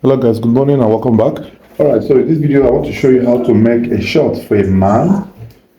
Hello guys, good morning and welcome back. Alright, so in this video I want to show you how to make a short for a man.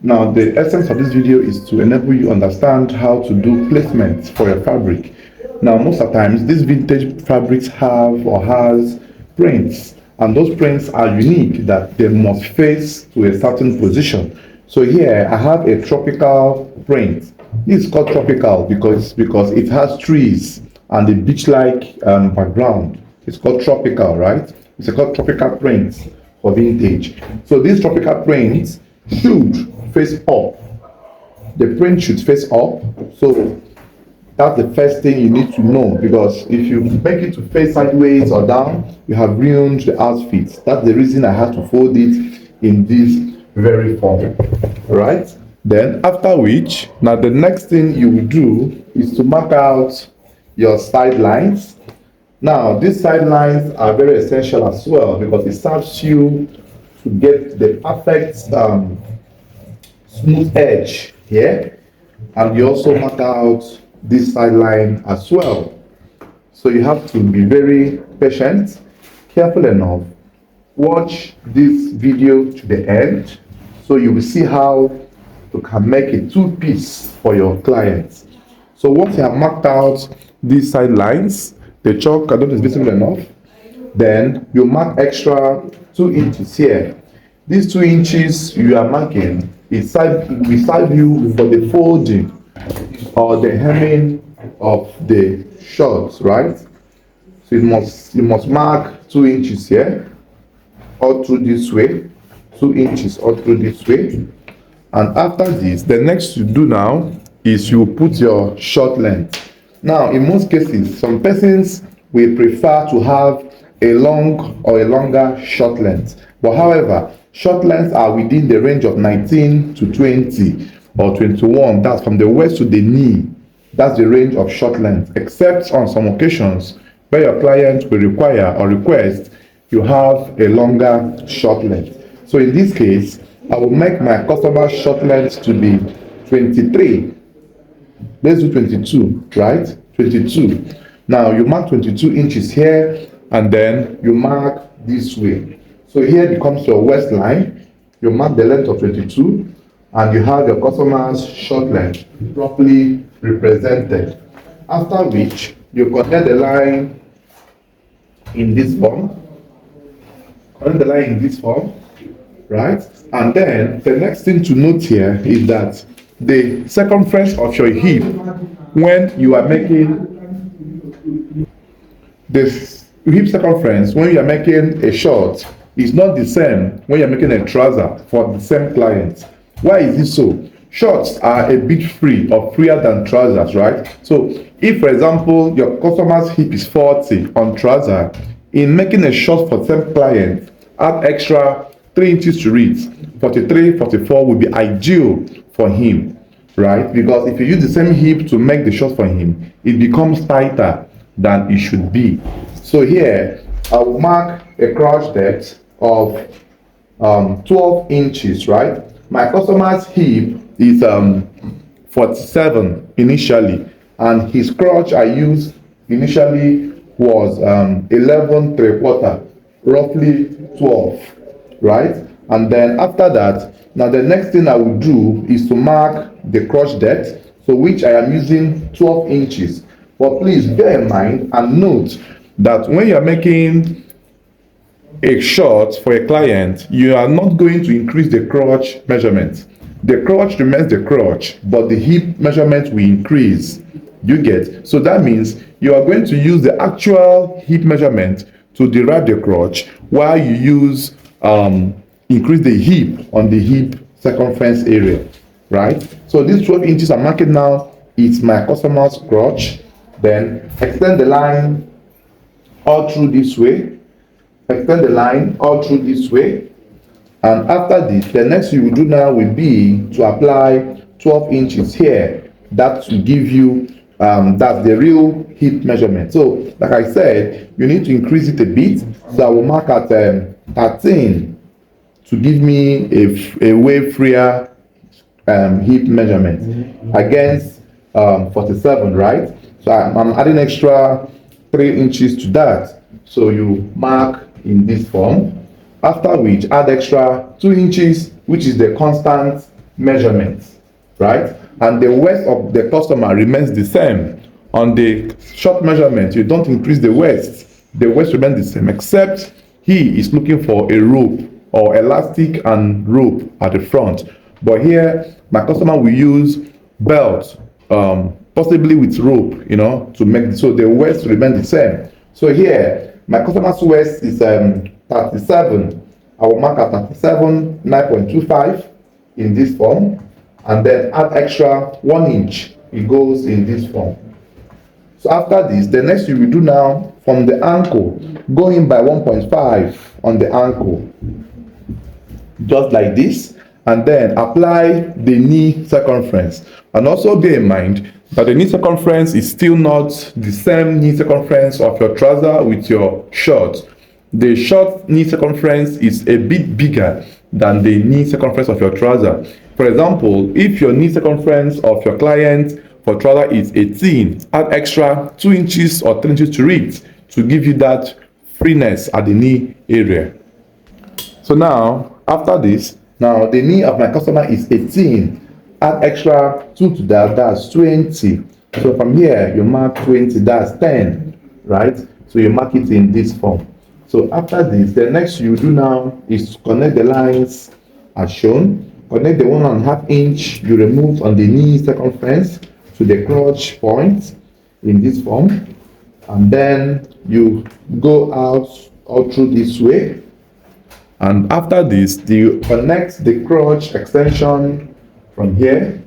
Now the essence of this video is to enable you understand how to do placements for your fabric. Now most of the times these vintage fabrics have or has prints, and those prints are unique that they must face to a certain position. So here I have a tropical print. This is called tropical because it has trees and a beach-like background. It's called tropical, right? It's called tropical prints for vintage. So these tropical prints should face up. The print should face up. So that's the first thing you need to know, because if you make it to face sideways or down, you have ruined the outfit. That's the reason I had to fold it in this very form, right? Then after which, now the next thing you will do is to mark out your sidelines. Now, these sidelines are very essential as well because it serves you to get the perfect smooth edge here, and you also mark out this sideline as well. So you have to be very patient, careful enough. Watch this video to the end so you will see how you can make a two-piece for your clients. So once you have marked out these sidelines, the chalk is visible enough, then you mark extra 2 inches here. These 2 inches you are marking will serve you for the folding or the hemming of the shorts, right? So you must mark 2 inches here, all through this way, 2 inches all through this way. And after this, the next you do now is you put your short length. Now, in most cases, some persons will prefer to have a long or a longer short length. But however, short lengths are within the range of 19 to 20 or 21. That's from the waist to the knee. That's the range of short length, except on some occasions where your client will require or request you have a longer short length. So in this case, I will make my customer short length to be 23. Let's do 22, right? 22. Now you mark 22 inches here, and then you mark this way. So here becomes your waistline. You mark the length of 22, and you have your customer's short length properly represented. After which, you connect the line in this form. Connect the line in this form, right? And then the next thing to note here is that the circumference of your hip when you are making this hip circumference when you are making a short is not the same when you're making a trouser for the same client. Why is this so? Shorts are a bit free or freer than trousers, right? So if, for example, your customer's hip is 40 on trouser, in making a short for the same client, add extra 3 inches to it. 43, 44 would be ideal for him, right? Because if you use the same hip to make the short for him, it becomes tighter than it should be. So here I will mark a crotch depth of 12 inches, right? My customer's hip is 47 initially, and his crotch I used initially was 11 3/4, roughly 12, right? And then after that, now the next thing I will do is to mark the crotch depth, so which I am using 12 inches. But please bear in mind and note that when you are making a short for a client, you are not going to increase the crotch measurement. The crotch remains the crotch, but the hip measurement will increase. You get? So that means you are going to use the actual hip measurement to derive the crotch, while you use increase the hip on the hip circumference area, right? So these 12 inches I'm marking now is my customer's crotch. Then extend the line all through this way. Extend the line all through this way. And after this, the next you will do now will be to apply 12 inches here. That will give you that's the real hip measurement. So like I said, you need to increase it a bit. So I will mark at 13 to give me a way freer hip measurement against 47, right? So I'm adding extra 3 inches to that. So you mark in this form, after which add extra 2 inches, which is the constant measurement, right? And the waist of the customer remains the same. On the short measurement, you don't increase the waist remains the same, except he is looking for a rope or elastic and rope at the front. But here my customer will use belt, possibly with rope, to make so the waist remain the same. So here my customer's waist is 37. I will mark at 37 9.25 in this form, and then add extra 1 inch. It goes in this form. So after this, the next you will do now from the ankle, go in by 1.5 on the ankle, just like this, and then apply the knee circumference. And also bear in mind that the knee circumference is still not the same knee circumference of your trouser with your short. The short knee circumference is a bit bigger than the knee circumference of your trouser. For example, if your knee circumference of your client for trouser is 18, add extra 2 inches or 3 inches to it to give you that freeness at the knee area. So now, after this, now the knee of my customer is 18, add extra 2 to that, that's 20. So from here, you mark 20, that's 10, right? So you mark it in this form. So after this, the next you do now is connect the lines as shown. Connect the 1.5 inch you removed on the knee circumference to the crotch point in this form, and then you go out all through this way. And after this, you connect the crotch extension from here,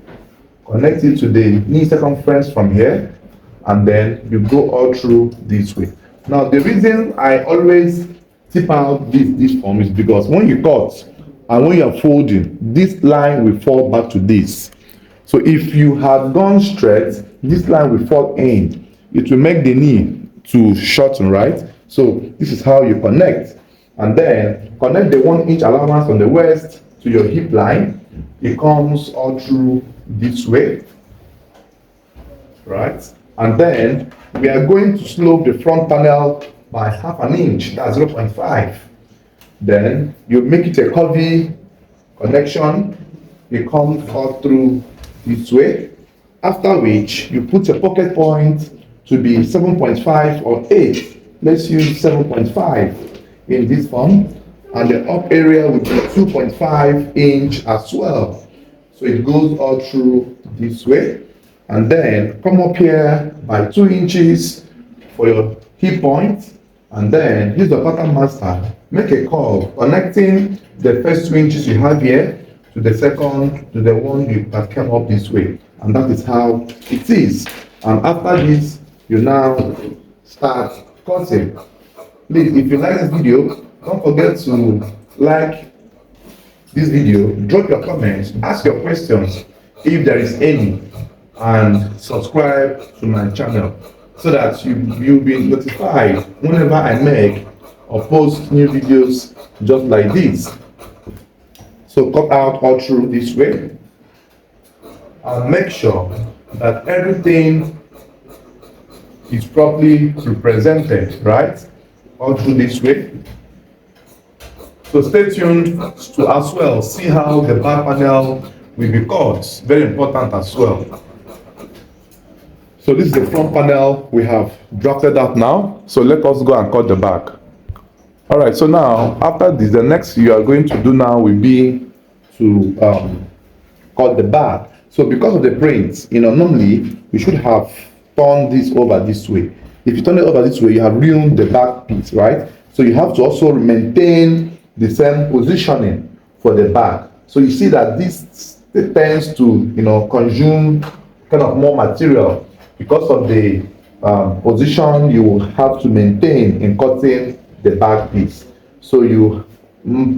connect it to the knee circumference from here, and then you go all through this way. Now the reason I always tip out this form is because when you cut and when you are folding, this line will fall back to this. So if you had gone straight, this line will fall in. It will make the knee to shorten, right? So this is how you connect. And then connect the 1 inch allowance on the waist to your hip line. It comes all through this way, right? And then we are going to slope the front panel by 1/2 inch, that's 0.5. Then you make it a curvy connection. It comes all through this way, after which you put a pocket point to be 7.5 or 8. Let's use 7.5 in this form, and the up area will be 2.5 inch as well. So it goes all through this way, and then come up here by 2 inches for your hip point, and then use the pattern master, make a curve connecting the first 2 inches you have here to the second, to the one that came up this way. And that is how it is. And after this, you now start cutting. Please, if you like this video, don't forget to like this video, drop your comments, ask your questions if there is any, and subscribe to my channel so that you'll be notified whenever I make or post new videos just like this. So cut out all through this way, and make sure that everything is properly represented, right? All through this way. So stay tuned to as well see how the back panel will be cut. Very important as well. So this is the front panel we have drafted out now. So let us go and cut the back. All right, so now after this, the next you are going to do now will be to cut the back. So because of the print, normally you should have turned this over this way. If you turn it over this way, you have ruined the back piece, right? So you have to also maintain the same positioning for the back. So you see that this tends to consume kind of more material because of the position you will have to maintain in cutting the back piece. So you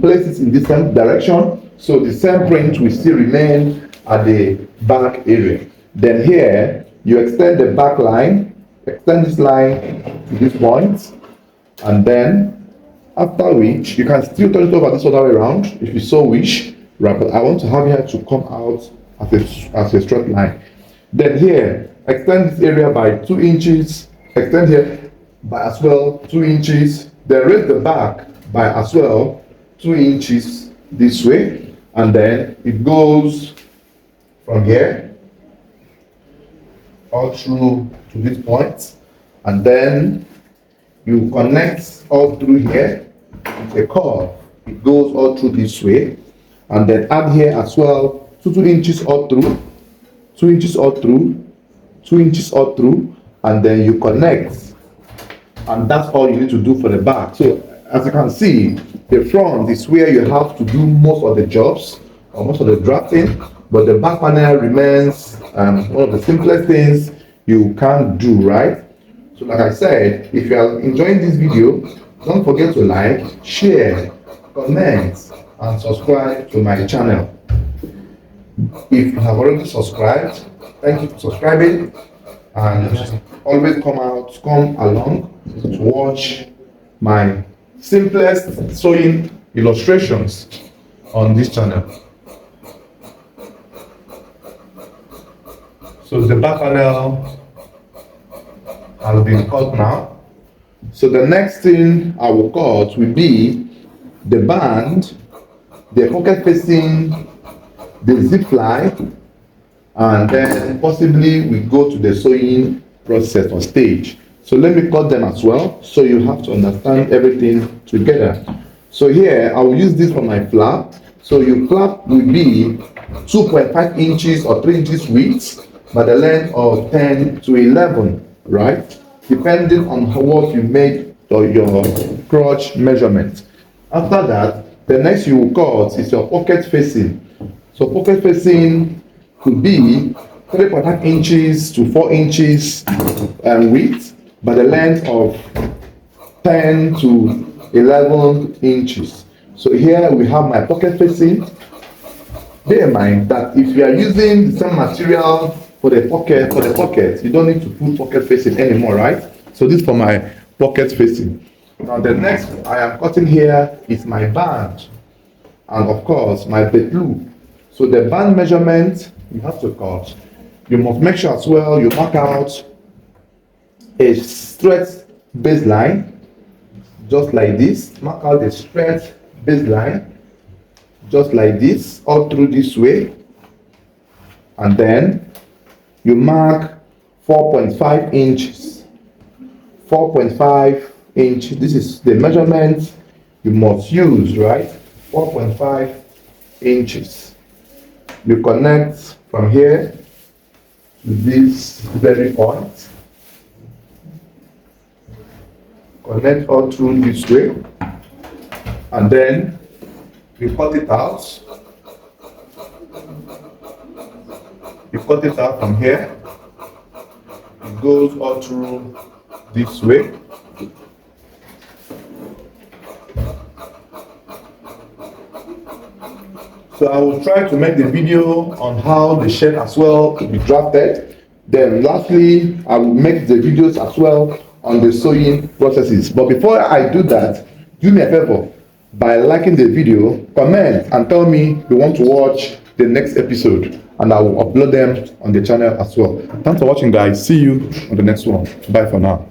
place it in the same direction, so the same print will still remain at the back area. Then here you extend the back line, extend this line to this point, and then after which you can still turn it over this other way around if you so wish, right? But I want to have here to come out as a straight line. Then here extend this area by 2 inches, extend here by as well 2 inches, then raise the back by as well 2 inches this way, and then it goes from here all through to this point, and then you connect all through here with a curve. It goes all through this way, and then add here as well 2 inches all through, 2 inches all through, 2 inches all through, and then you connect, and that's all you need to do for the back. So as you can see, the front is where you have to do most of the jobs or most of the drafting, but the back panel remains one of the simplest things you can do, right? So like I said, if you are enjoying this video, don't forget to like, share, comment, and subscribe to my channel. If you have already subscribed, thank you for subscribing, and always come along to watch my simplest sewing illustrations on this channel. So the back panel has been cut now. So the next thing I will cut will be the band, the pocket facing, the zip fly, and then possibly we go to the sewing process or stage. So let me cut them as well, so you have to understand everything together. So here I will use this for my flap. So your flap will be 2.5 inches or 3 inches width by the length of 10 to 11, right? Depending on what you made or your crotch measurement. After that, the next you will cut is your pocket facing. So pocket facing could be 3.5 inches to 4 inches width by the length of 10 to 11 inches. So here we have my pocket facing. Bear in mind that if you are using the same material for the pocket, you don't need to put pocket facing anymore, right? So this is for my pocket facing. Now the next I am cutting here is my band, and of course my belt loop. So the band measurement you have to cut. You must make sure as well you mark out a straight baseline, just like this. Mark out a straight baseline, just like this, all through this way, and then you mark 4.5 inches. 4.5 inch. This is the measurement you must use, right? 4.5 inches. You connect from here to this very point. Connect all through this way, and then you cut it out. You cut it out from here. It goes all through this way. So I will try to make the video on how the shirt as well will be drafted. Then lastly, I will make the videos as well on the sewing processes. But before I do that, do me a favor by liking the video, comment and tell me you want to watch the next episode, and I will upload them on the channel as well. Thanks for watching, guys. See you on the next one. Bye for now.